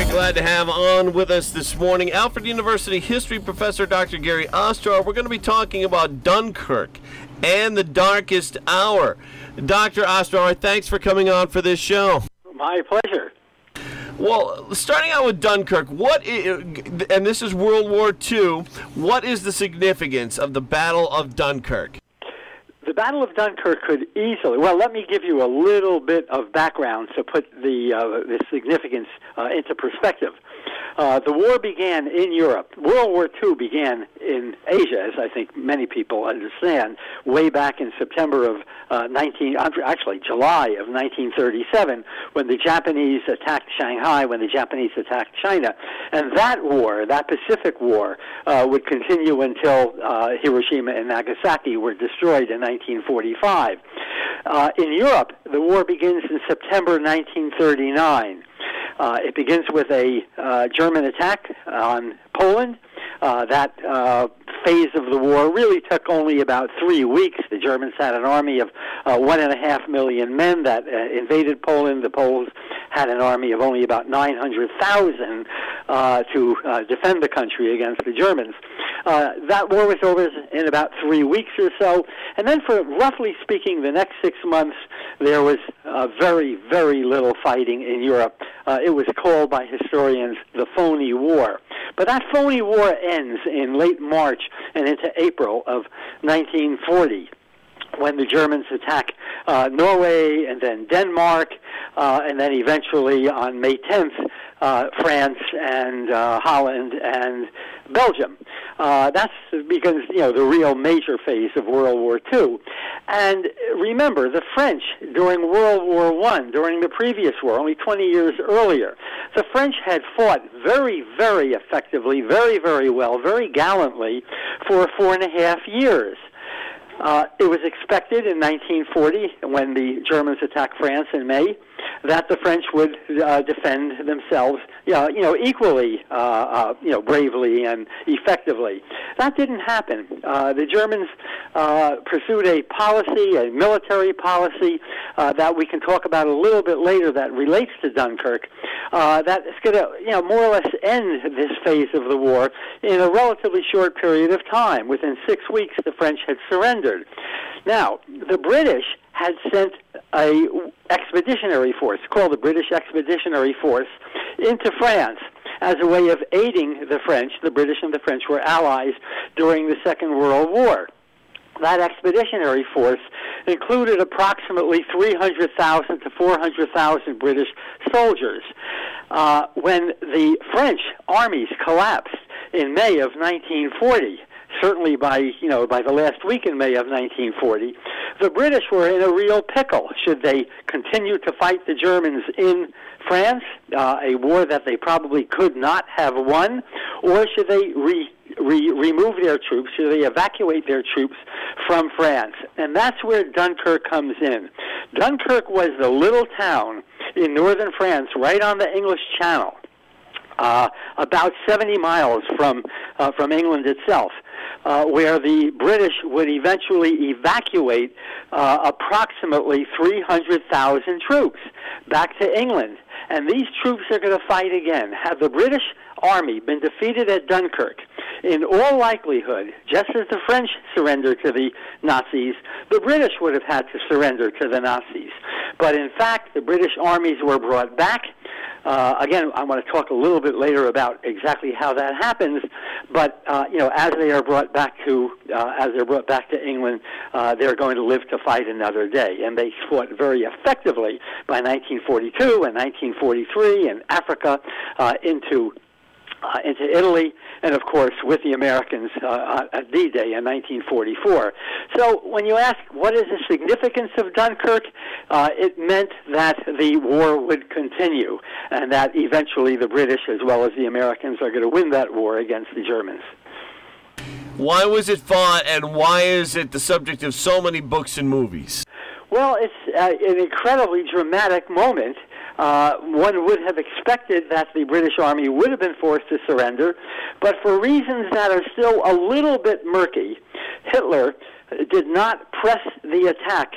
Glad to have on with us this morning Alfred University history professor Dr. Gary Ostrower. We're going to be talking about Dunkirk and the darkest hour. Dr. Ostrower, thanks for coming on for this show. My pleasure. Well, starting out with Dunkirk, and this is World War II, what is the significance of the Battle of Dunkirk? The Battle of Dunkirk could easily, well, let me give you a little bit of background to put the significance into perspective. The war began in Europe. World War II began in Asia, as I think many people understand, way back in September of July of 1937, when the Japanese attacked Shanghai, when the Japanese attacked China. And that war, that Pacific War, would continue until Hiroshima and Nagasaki were destroyed in 1945. In Europe, the war begins in September 1939. It begins with a German attack on Poland. That phase of the war really took only about 3 weeks. The Germans had an army of 1.5 million men that invaded Poland. The Poles had an army of only about 900,000 to defend the country against the Germans. That war was over in about 3 weeks or so. And then for, roughly speaking, the next 6 months, there was very, very little fighting in Europe. It was called by historians the phony war. But that phony war ends in late March and into April of 1940, when the Germans attack Norway and then Denmark, and then eventually on May 10th, France and Holland and Belgium. That's because, the real major phase of World War II. And remember, the French, during World War I, during the previous war, only 20 years earlier, the French had fought very, very effectively, very, very well, very gallantly for 4.5 years. It was expected in 1940, when the Germans attacked France in May, that the French would defend themselves, equally, bravely and effectively. That didn't happen. The Germans pursued a policy, a military policy, that we can talk about a little bit later that relates to Dunkirk, that is going to, more or less end this phase of the war in a relatively short period of time. Within 6 weeks, the French had surrendered. Now, the British had sent a expeditionary force, called the British Expeditionary Force, into France as a way of aiding the French. The British and the French were allies during the Second World War. That expeditionary force included approximately 300,000 to 400,000 British soldiers. When the French armies collapsed in May of 1940, certainly by the last week in May of 1940, the British were in a real pickle. Should they continue to fight the Germans in France, a war that they probably could not have won, or should they remove their troops, should they evacuate their troops from France? And that's where Dunkirk comes in. Dunkirk was the little town in northern France, right on the English Channel, about 70 miles from England itself, where the British would eventually evacuate approximately 300,000 troops back to England. And these troops are going to fight again. Had the British Army been defeated at Dunkirk, in all likelihood, just as the French surrendered to the Nazis, the British would have had to surrender to the Nazis. But in fact, the British armies were brought back. Again, I want to talk a little bit later about exactly how that happens. But as they are brought back to England, they're going to live to fight another day. And they fought very effectively by 1942 and 1943 in Africa, into Italy, and of course with the Americans at D-Day in 1944. So when you ask what is the significance of Dunkirk, it meant that the war would continue, and that eventually the British as well as the Americans are going to win that war against the Germans. Why was it fought, and why is it the subject of so many books and movies? Well, it's an incredibly dramatic moment. One would have expected that the British Army would have been forced to surrender, but for reasons that are still a little bit murky, Hitler did not press the attack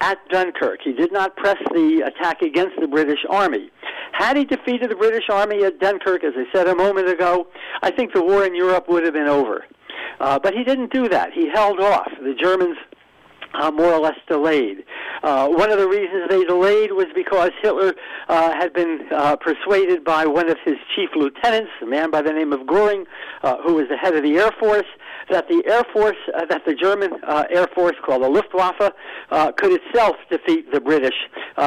at Dunkirk. He did not press the attack against the British Army. Had he defeated the British Army at Dunkirk, as I said a moment ago, I think the war in Europe would have been over. But he didn't do that. He held off. The Germans more or less delayed. One of the reasons they delayed was because Hitler had been persuaded by one of his chief lieutenants, a man by the name of Göring, who was the head of the Air Force, that the Air Force, that the German Air Force, called the Luftwaffe, could itself defeat the British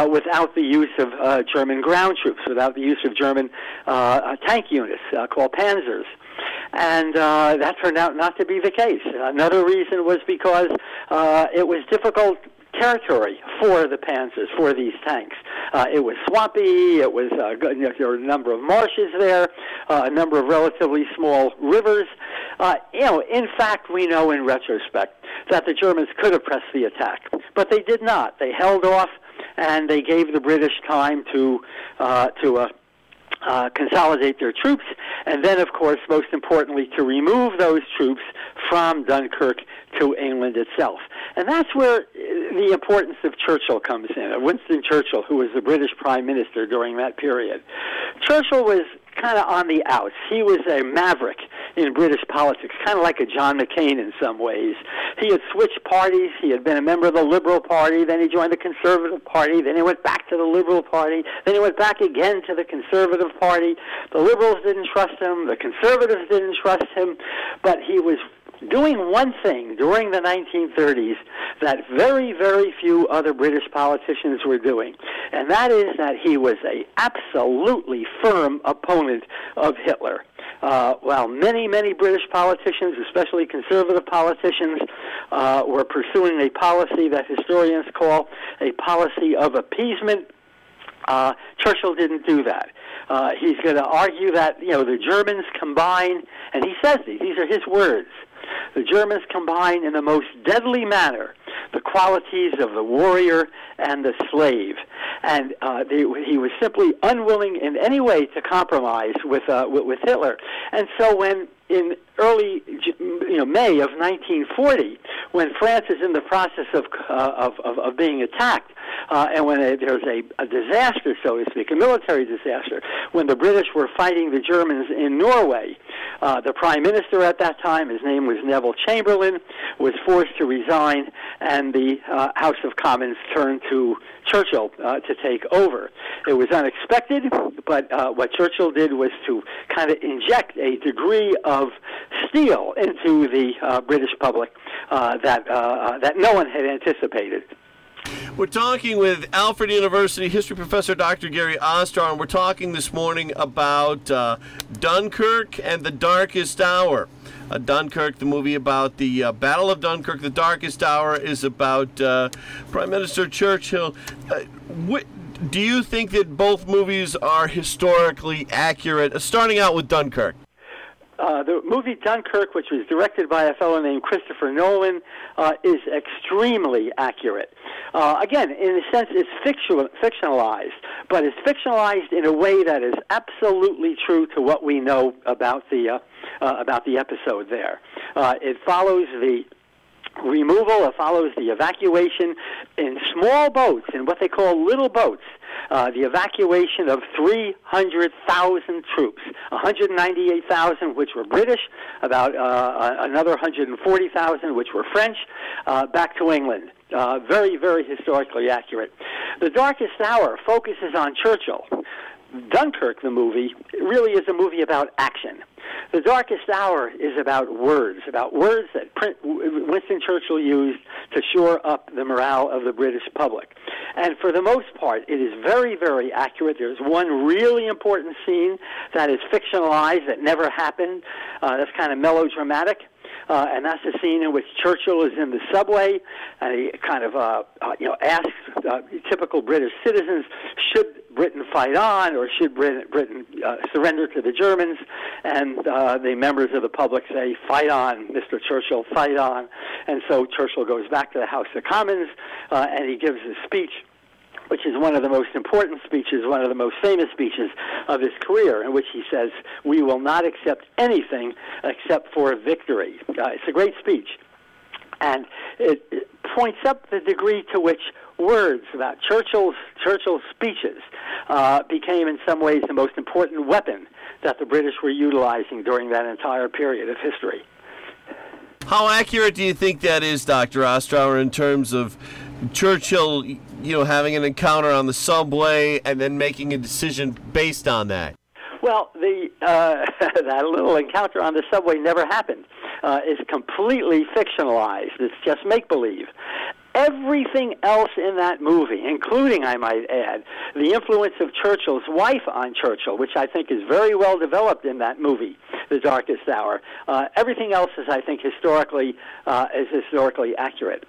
without the use of German ground troops, without the use of German tank units called panzers. And that turned out not to be the case. Another reason was because it was difficult territory for the panzers, for these tanks. It was swampy. It was there were a number of marshes there, a number of relatively small rivers. In fact, we know in retrospect that the Germans could have pressed the attack, but they did not. They held off, and they gave the British time to consolidate their troops, and then, of course, most importantly, to remove those troops from Dunkirk to England itself. And that's where the importance of Churchill comes in, Winston Churchill, who was the British Prime Minister during that period. Churchill was kind of on the outs. He was a maverick in British politics, kind of like a John McCain in some ways. He had switched parties. He had been a member of the Liberal Party. Then he joined the Conservative Party. Then he went back to the Liberal Party. Then he went back again to the Conservative Party. The Liberals didn't trust him. The Conservatives didn't trust him. But he was doing one thing during the 1930s that very, very few other British politicians were doing, and that is that he was an absolutely firm opponent of Hitler. While many, many British politicians, especially conservative politicians, were pursuing a policy that historians call a policy of appeasement, Churchill didn't do that. He's going to argue that, the Germans combine, and he says these are his words, the Germans combine in the most deadly manner the qualities of the warrior and the slave. And he was simply unwilling in any way to compromise with Hitler. And so when in early May of 1940, when France is in the process of being attacked, and when there's a disaster, so to speak, a military disaster, when the British were fighting the Germans in Norway, the Prime Minister at that time, his name was Neville Chamberlain, was forced to resign, and the House of Commons turned to Churchill to take over. It was unexpected, but what Churchill did was to kind of inject a degree of steel into the British public that no one had anticipated. We're talking with Alfred University history professor Dr. Gary Ostrower, and we're talking this morning about Dunkirk and the Darkest Hour. Dunkirk, the movie about the Battle of Dunkirk. The Darkest Hour is about Prime Minister Churchill. Do you think that both movies are historically accurate? Starting out with Dunkirk. The movie Dunkirk, which was directed by a fellow named Christopher Nolan, is extremely accurate. Again, in a sense, it's fictionalized, but it's fictionalized in a way that is absolutely true to what we know about the episode there. It follows the removal, it follows the evacuation in small boats, in what they call little boats, the evacuation of 300,000 troops, 198,000 which were British, about another 140,000 which were French, back to England. Very, very historically accurate. The Darkest Hour focuses on Churchill. Dunkirk, the movie, really is a movie about action. The Darkest Hour is about words that Winston Churchill used to shore up the morale of the British public. And for the most part, it is very, very accurate. There's one really important scene that is fictionalized, that never happened. That's kind of melodramatic. And that's the scene in which Churchill is in the subway, and he kind of, asks typical British citizens, should Britain fight on, or should Britain surrender to the Germans? And the members of the public say, fight on, Mr. Churchill, fight on. And so Churchill goes back to the House of Commons, and he gives a speech, which is one of the most important speeches, one of the most famous speeches of his career, in which he says, we will not accept anything except for victory. It's a great speech. And it points up the degree to which words about Churchill's speeches became in some ways the most important weapon that the British were utilizing during that entire period of history. How accurate do you think that is, Dr. Ostrower, in terms of Churchill, having an encounter on the subway and then making a decision based on that? Well, that little encounter on the subway never happened. It's completely fictionalized. It's just make-believe. Everything else in that movie, including, I might add, the influence of Churchill's wife on Churchill, which I think is very well developed in that movie, The Darkest Hour. Everything else is, I think, historically accurate.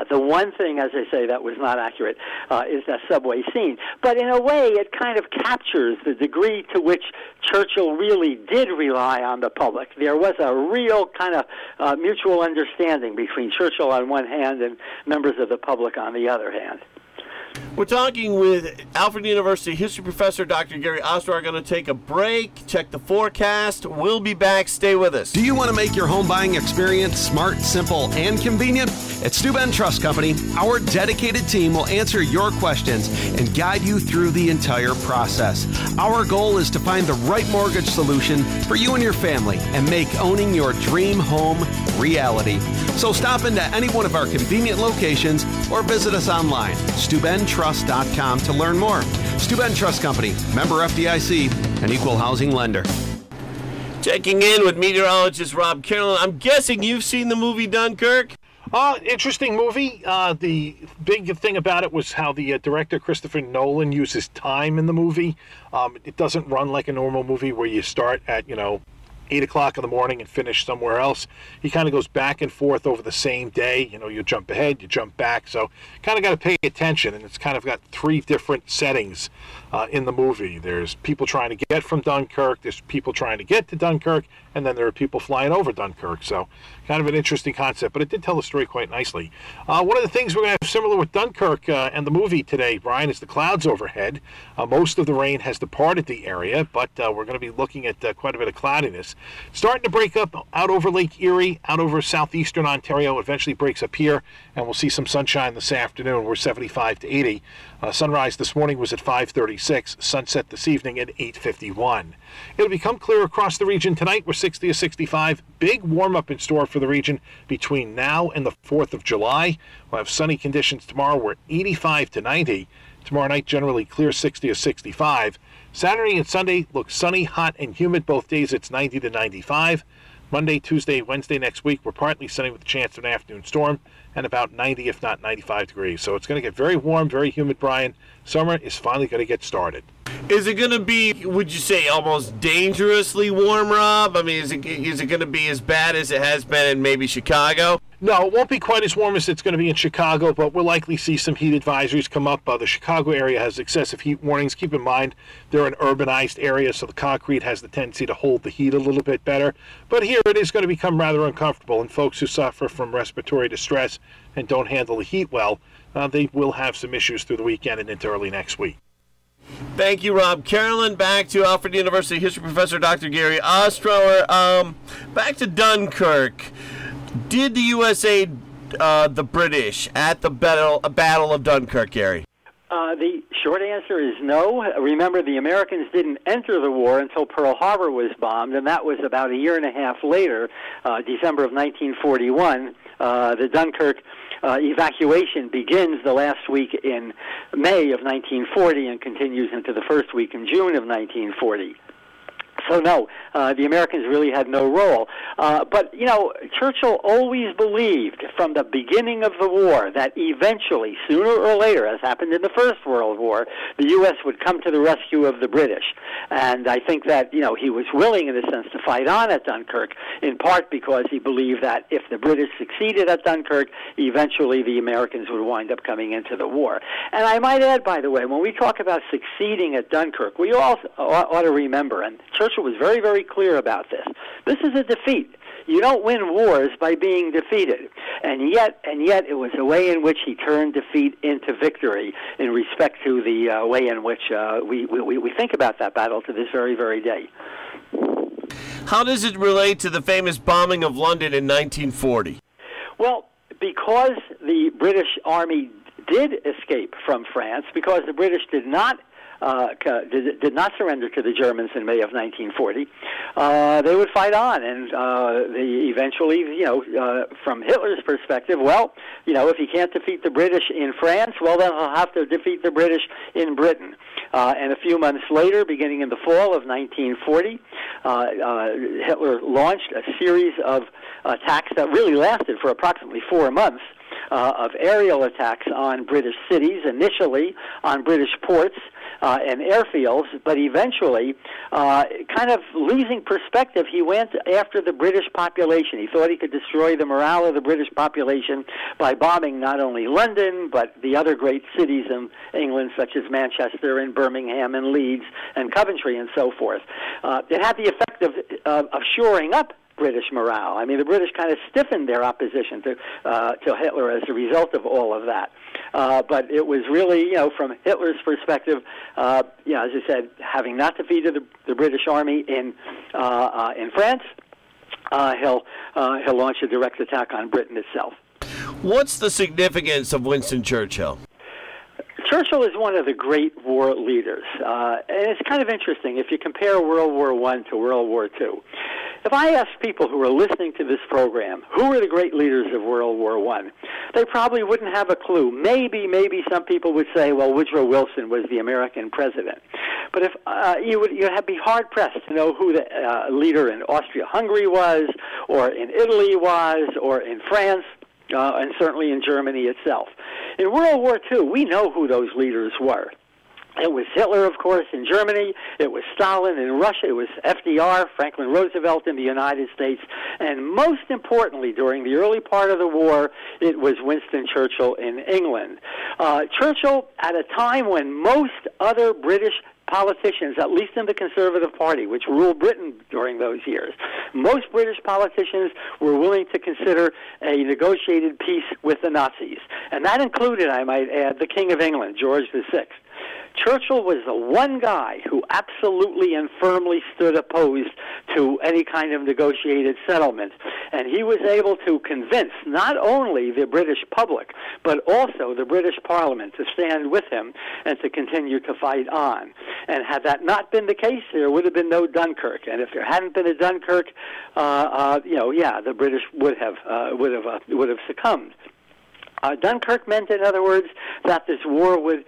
The one thing, as I say, that was not accurate is that subway scene. But in a way, it kind of captures the degree to which Churchill really did rely on the public. There was a real kind of mutual understanding between Churchill on one hand and members of the public on the other hand. We're talking with Alfred University history professor Dr. Gary Ostrower. Going to take a break, check the forecast. We'll be back. Stay with us. Do you want to make your home buying experience smart, simple, and convenient? At Steuben Trust Company, our dedicated team will answer your questions and guide you through the entire process. Our goal is to find the right mortgage solution for you and your family and make owning your dream home reality. So stop into any one of our convenient locations or visit us online, SteubenTrust.com, to learn more. Steuben Trust Company, member FDIC, an equal housing lender. Checking in with meteorologist Rob Carolyn. I'm guessing you've seen the movie Dunkirk? Interesting movie. The big thing about it was how the director, Christopher Nolan, uses time in the movie. It doesn't run like a normal movie where you start at, 8 o'clock in the morning and finish somewhere else. He kind of goes back and forth over the same day. You jump ahead, you jump back. So kind of got to pay attention, and it's kind of got three different settings in the movie. There's people trying to get from Dunkirk, there's people trying to get to Dunkirk, and then there are people flying over Dunkirk. So kind of an interesting concept, but it did tell the story quite nicely. One of the things we're going to have similar with Dunkirk and the movie today, Brian, is the clouds overhead. Most of the rain has departed the area, but we're going to be looking at quite a bit of cloudiness. Starting to break up out over Lake Erie, out over southeastern Ontario. Eventually breaks up here, and we'll see some sunshine this afternoon. We're 75 to 80. Sunrise this morning was at 5:36. Sunset this evening at 8:51. It'll become clear across the region tonight. We're 60 to 65. Big warm-up in store for the region between now and the 4th of July. We'll have sunny conditions tomorrow. We're 85 to 90. Tomorrow night, generally clear, 60 to 65. Saturday and Sunday look sunny, hot, and humid. Both days it's 90 to 95. Monday, Tuesday, Wednesday next week, we're partly sunny with a chance of an afternoon storm and about 90, if not 95 degrees. So it's going to get very warm, very humid, Brian. Summer is finally going to get started. Is it going to be, would you say, almost dangerously warm, Rob? I mean, is it going to be as bad as it has been in maybe Chicago? No, it won't be quite as warm as it's going to be in Chicago, but we'll likely see some heat advisories come up. The Chicago area has excessive heat warnings. Keep in mind, they're an urbanized area, so the concrete has the tendency to hold the heat a little bit better. But here it is going to become rather uncomfortable, and folks who suffer from respiratory distress and don't handle the heat well, they will have some issues through the weekend and into early next week. Thank you, Rob Carolyn. Back to Alfred University history professor Dr. Gary Ostrower. Back to Dunkirk. Did the U.S. aid the British at the Battle of Dunkirk, Gary? The short answer is no. Remember, the Americans didn't enter the war until Pearl Harbor was bombed, and that was about a year and a half later, December of 1941. The Dunkirk evacuation begins the last week in May of 1940 and continues into the first week in June of 1940. So no, the Americans really had no role. But, Churchill always believed from the beginning of the war that eventually, sooner or later, as happened in the First World War, the U.S. would come to the rescue of the British. And I think that, he was willing, in a sense, to fight on at Dunkirk, in part because he believed that if the British succeeded at Dunkirk, eventually the Americans would wind up coming into the war. And I might add, by the way, when we talk about succeeding at Dunkirk, we all ought to remember, and Churchill was very, very clear about this. This is a defeat. You don't win wars by being defeated. And yet it was a way in which he turned defeat into victory in respect to the way in which we think about that battle to this very, very day. How does it relate to the famous bombing of London in 1940? Well, because the British Army did escape from France because the British did not surrender to the Germans in May of 1940, they would fight on, and eventually, from Hitler's perspective, well, if he can't defeat the British in France, well, then he'll have to defeat the British in Britain. And a few months later, beginning in the fall of 1940, Hitler launched a series of attacks that really lasted for approximately 4 months, of aerial attacks on British cities, initially on British ports and airfields, but eventually, kind of losing perspective, he went after the British population. He thought he could destroy the morale of the British population by bombing not only London, but the other great cities in England, such as Manchester and Birmingham and Leeds and Coventry and so forth. It had the effect of shoring up British morale. I mean, the British kind of stiffened their opposition to Hitler as a result of all of that. But it was really, from Hitler's perspective, as I said, having not defeated the British Army in France, he'll launch a direct attack on Britain itself. What's the significance of Winston Churchill? Churchill is one of the great war leaders, and it's kind of interesting if you compare World War I to World War II. If I ask people who are listening to this program, who were the great leaders of World War I, they probably wouldn't have a clue. Maybe some people would say, well, Woodrow Wilson was the American president. But if you'd be hard-pressed to know who the leader in Austria-Hungary was, or in Italy was, or in France, and certainly in Germany itself. In World War II, we know who those leaders were. It was Hitler, of course, in Germany. It was Stalin in Russia. It was FDR, Franklin Roosevelt in the United States. And most importantly, during the early part of the war, it was Winston Churchill in England. Churchill, at a time when most other British politicians, at least in the Conservative Party, which ruled Britain during those years, most British politicians were willing to consider a negotiated peace with the Nazis. And that included, I might add, the King of England, George VI. Churchill was the one guy who absolutely and firmly stood opposed to any kind of negotiated settlement. And he was able to convince not only the British public, but also the British Parliament to stand with him and to continue to fight on. And had that not been the case, there would have been no Dunkirk. And if there hadn't been a Dunkirk, the British would have succumbed. Dunkirk meant, in other words, that this war would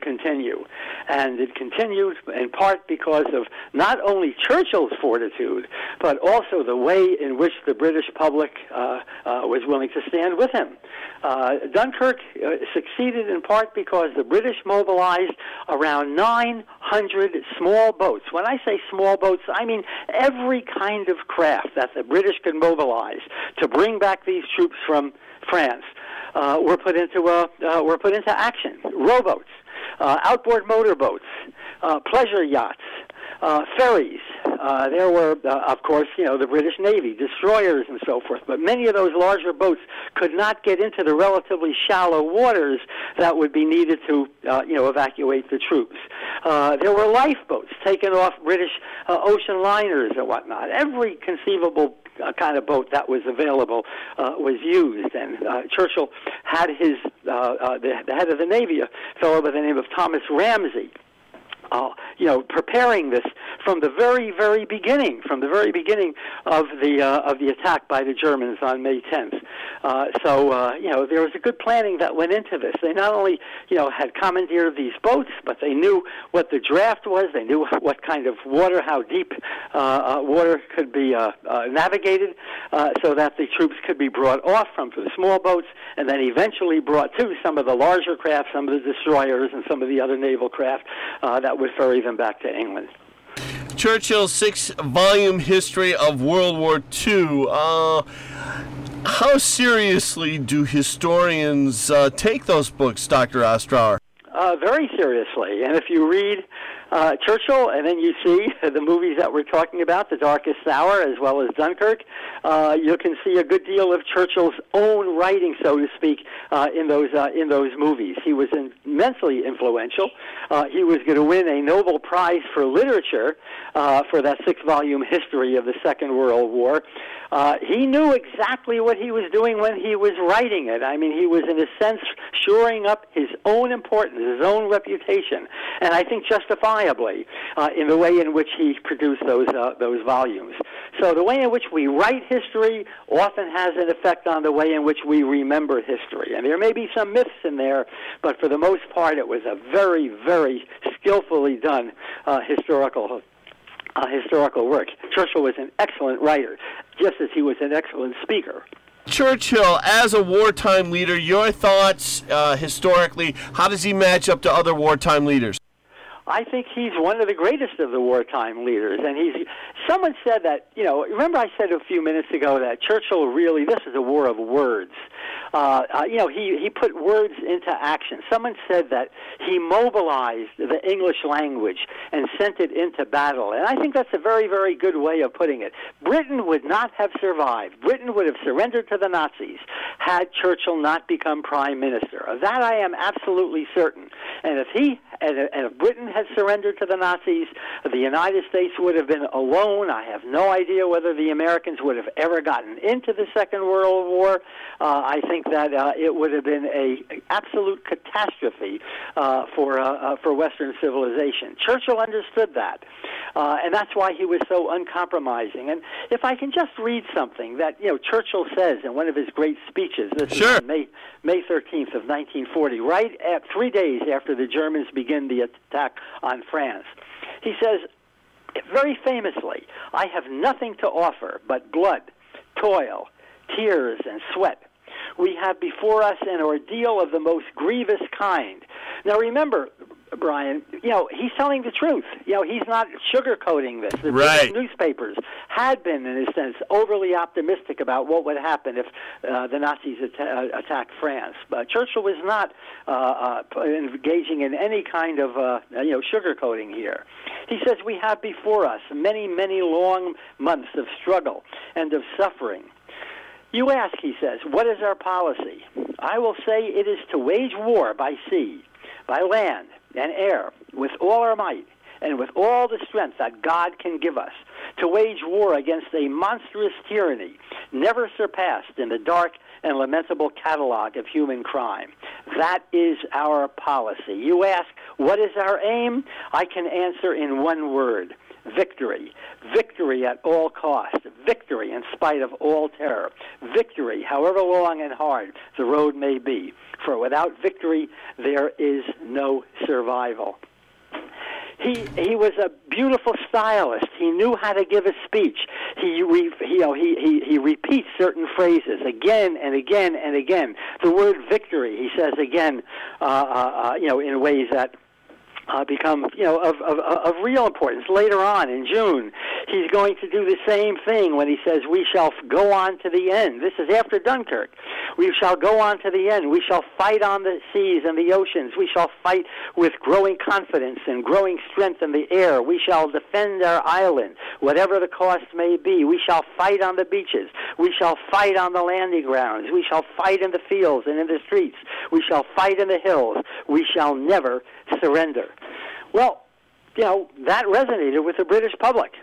continue, and it continued in part because of not only Churchill's fortitude, but also the way in which the British public was willing to stand with him. Dunkirk succeeded in part because the British mobilized around 900 small boats. When I say small boats, I mean every kind of craft that the British could mobilize to bring back these troops from France were put into action. Rowboats, outboard motorboats, pleasure yachts, ferries. There were, of course, the British Navy, destroyers and so forth. But many of those larger boats could not get into the relatively shallow waters that would be needed to, evacuate the troops. There were lifeboats taken off British ocean liners and whatnot. Every conceivable kind of boat that was available was used, and Churchill had the head of the Navy, a fellow by the name of Thomas Ramsay, preparing this from the very, very beginning, of the attack by the Germans on May 10th. There was a good planning that went into this. They not only, had commandeered these boats, but they knew what the draft was. They knew what kind of water, how deep water could be navigated, so that the troops could be brought off from the small boats, and then eventually brought to some of the larger craft, some of the destroyers, and some of the other naval craft that would ferry them back to England. Churchill's 6-volume history of World War II. How seriously do historians take those books, Dr. Ostrower? Very seriously. And if you read Churchill, and then you see the movies that we're talking about, The Darkest Hour, as well as Dunkirk. You can see a good deal of Churchill's own writing, so to speak, in those movies. He was immensely influential. He was going to win a Nobel Prize for Literature for that 6-volume history of the Second World War. He knew exactly what he was doing when he was writing it. I mean, he was, in a sense, shoring up his own importance, his own reputation, and I think justifiably, in the way in which he produced those volumes. So the way in which we write history often has an effect on the way in which we remember history. And there may be some myths in there, but for the most part, it was a very, very skillfully done historical work. Churchill was an excellent writer, just as he was an excellent speaker. Churchill, as a wartime leader, your thoughts historically, how does he match up to other wartime leaders? I think he's one of the greatest of the wartime leaders, and someone said that, remember I said a few minutes ago that Churchill really, this is a war of words. He put words into action. Someone said that he mobilized the English language and sent it into battle, and I think that's a very, very good way of putting it. Britain would not have survived. Britain would have surrendered to the Nazis had Churchill not become prime minister. Of that I am absolutely certain. And if Britain had surrendered to the Nazis, the United States would have been alone. I have no idea whether the Americans would have ever gotten into the Second World War. I think that it would have been an absolute catastrophe for Western civilization. Churchill understood that, and that's why he was so uncompromising. And if I can just read something that Churchill says in one of his great speeches, this is on May 13th of 1940, right at 3 days after the Germans begin the attack on France. He says, very famously, "I have nothing to offer but blood, toil, tears, and sweat. We have before us an ordeal of the most grievous kind." Now remember, Brian, he's telling the truth. He's not sugarcoating this. The British newspapers had been, in a sense, overly optimistic about what would happen if the Nazis attacked France. But Churchill was not engaging in any kind of sugarcoating here. He says, "We have before us many, many long months of struggle and of suffering. You ask," he says, "what is our policy? I will say it is to wage war by sea, by land, and air, with all our might, and with all the strength that God can give us, to wage war against a monstrous tyranny, never surpassed in the dark and lamentable catalog of human crime. That is our policy. You ask, what is our aim? I can answer in one word: victory. Victory at all cost. Victory in spite of all terror. Victory, however long and hard the road may be. For without victory, there is no survival." He was a beautiful stylist. He knew how to give a speech. He repeats certain phrases again and again and again. The word victory, he says again, in ways that become, of real importance. Later on, in June, he's going to do the same thing when he says, "We shall go on to the end." This is after Dunkirk. "We shall go on to the end. We shall fight on the seas and the oceans. We shall fight with growing confidence and growing strength in the air. We shall defend our island, whatever the cost may be. We shall fight on the beaches. We shall fight on the landing grounds. We shall fight in the fields and in the streets. We shall fight in the hills. We shall never surrender." Well, that resonated with the British public.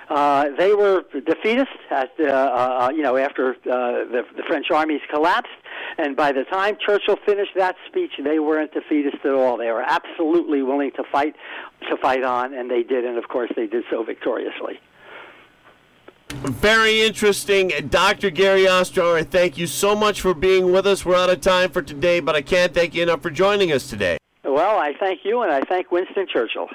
They were defeatists after the French armies collapsed, and by the time Churchill finished that speech, they weren't defeatists at all. They were absolutely willing to fight on, and they did, and of course they did so victoriously. Very interesting. Dr. Gary Ostrower, thank you so much for being with us. We're out of time for today, but I can't thank you enough for joining us today. Well, I thank you, and I thank Winston Churchill.